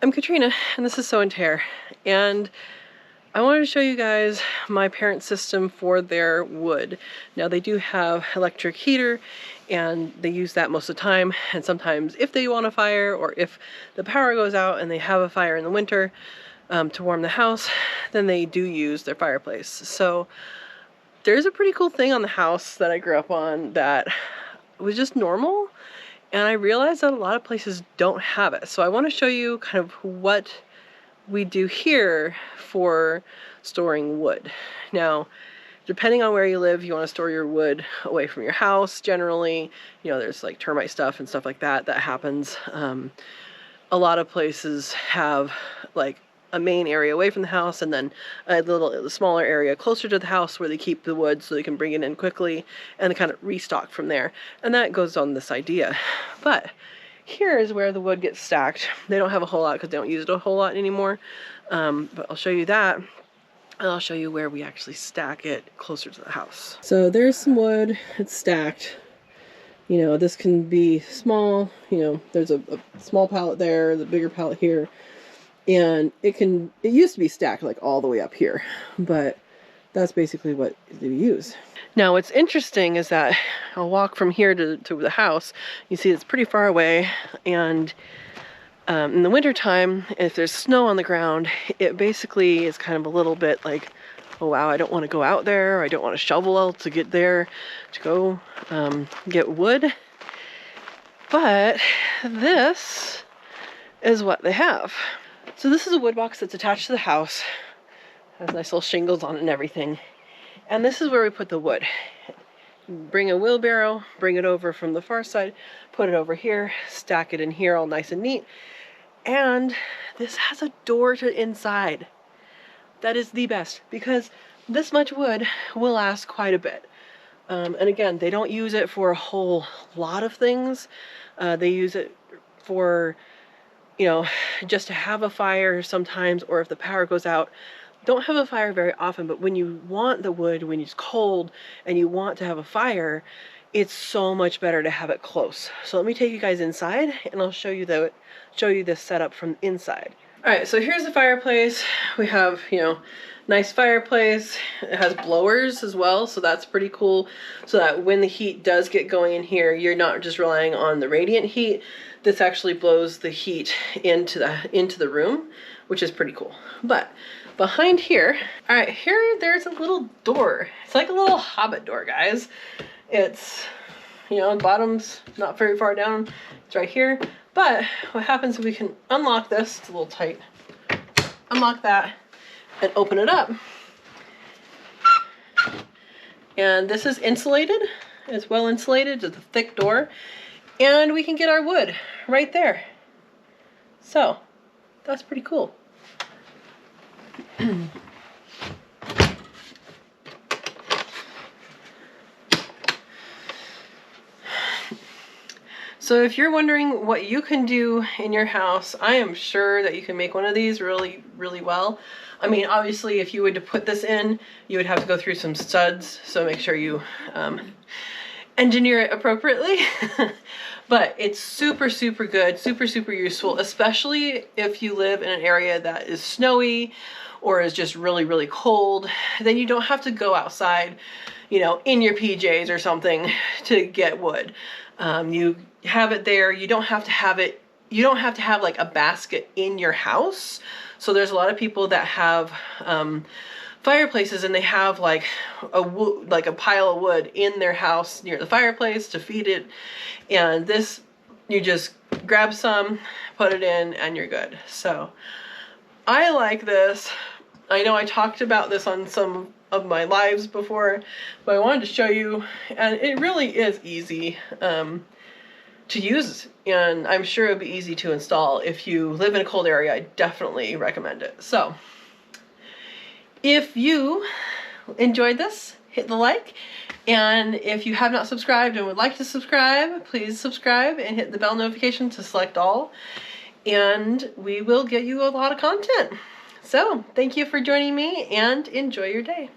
I'm Katrina, and this is Sew and Tare, and I wanted to show you guys my parent system for their wood. Now they do have electric heater, and they use that most of the time, and sometimes if they want a fire, or if the power goes out and they have a fire in the winter to warm the house, then they do use their fireplace. So there's a pretty cool thing on the house that I grew up on that was just normal. And I realized that a lot of places don't have it. So I want to show you kind of what we do here for storing wood. Now, depending on where you live, you want to store your wood away from your house generally. You know, there's like termite stuff and stuff like that that happens. A lot of places have like a main area away from the house and then a smaller area closer to the house where they keep the wood so they can bring it in quickly and kind of restock from there. And that goes on this idea. But here is where the wood gets stacked. They don't have a whole lot because they don't use it a whole lot anymore. But I'll show you that. And I'll show you where we actually stack it closer to the house. So there's some wood. It's stacked. You know, this can be small. You know, there's a small pallet there, the bigger pallet here. And it used to be stacked like all the way up here, but that's basically what we use. Now what's interesting is that I'll walk from here to the house. You see it's pretty far away, and in the winter time, if there's snow on the ground, it basically is kind of a little bit like, oh wow, I don't want to go out there, or I don't want to shovel to get there to go get wood. But this is what they have. So this is a wood box that's attached to the house. It has nice little shingles on it and everything. And this is where we put the wood. Bring a wheelbarrow, bring it over from the far side, put it over here, stack it in here all nice and neat. And this has a door to inside. That is the best, because this much wood will last quite a bit. And again, they don't use it for a whole lot of things. They use it for, you know, just to have a fire sometimes, or if the power goes out. Don't have a fire very often, but when you want the wood, when it's cold and you want to have a fire, it's so much better to have it close. So let me take you guys inside and I'll show you this setup from inside. All right, so here's the fireplace. We have, you know, nice fireplace. It has blowers as well, so that's pretty cool. So that when the heat does get going in here, you're not just relying on the radiant heat. This actually blows the heat into the room, which is pretty cool. But behind here, all right, there's a little door. It's like a little hobbit door, guys. It's, you know, the bottom's not very far down. It's right here. But what happens is we can unlock this. It's a little tight. Unlock that and open it up. And this is insulated. It's well insulated. It's a thick door. And we can get our wood right there. So that's pretty cool. So if you're wondering what you can do in your house, I am sure that you can make one of these really, really well. I mean, obviously, if you were to put this in, you would have to go through some studs, so make sure you engineer it appropriately. But it's super, super good, super, super useful, especially if you live in an area that is snowy or is just really, really cold. Then you don't have to go outside, you know, in your PJs or something to get wood. You have it there. You don't have to have it. You don't have to have like a basket in your house. So there's a lot of people that have fireplaces and they have like a pile of wood in their house near the fireplace to feed it. And this, you just grab some, put it in, and you're good. So I like this. I know I talked about this on some of my lives before, but I wanted to show you, and it really is easy to use, and I'm sure it would be easy to install. If you live in a cold area, I definitely recommend it. So if you enjoyed this, hit the like, and if you have not subscribed and would like to subscribe, please subscribe and hit the bell notification to select all, and we will get you a lot of content. So thank you for joining me, and enjoy your day.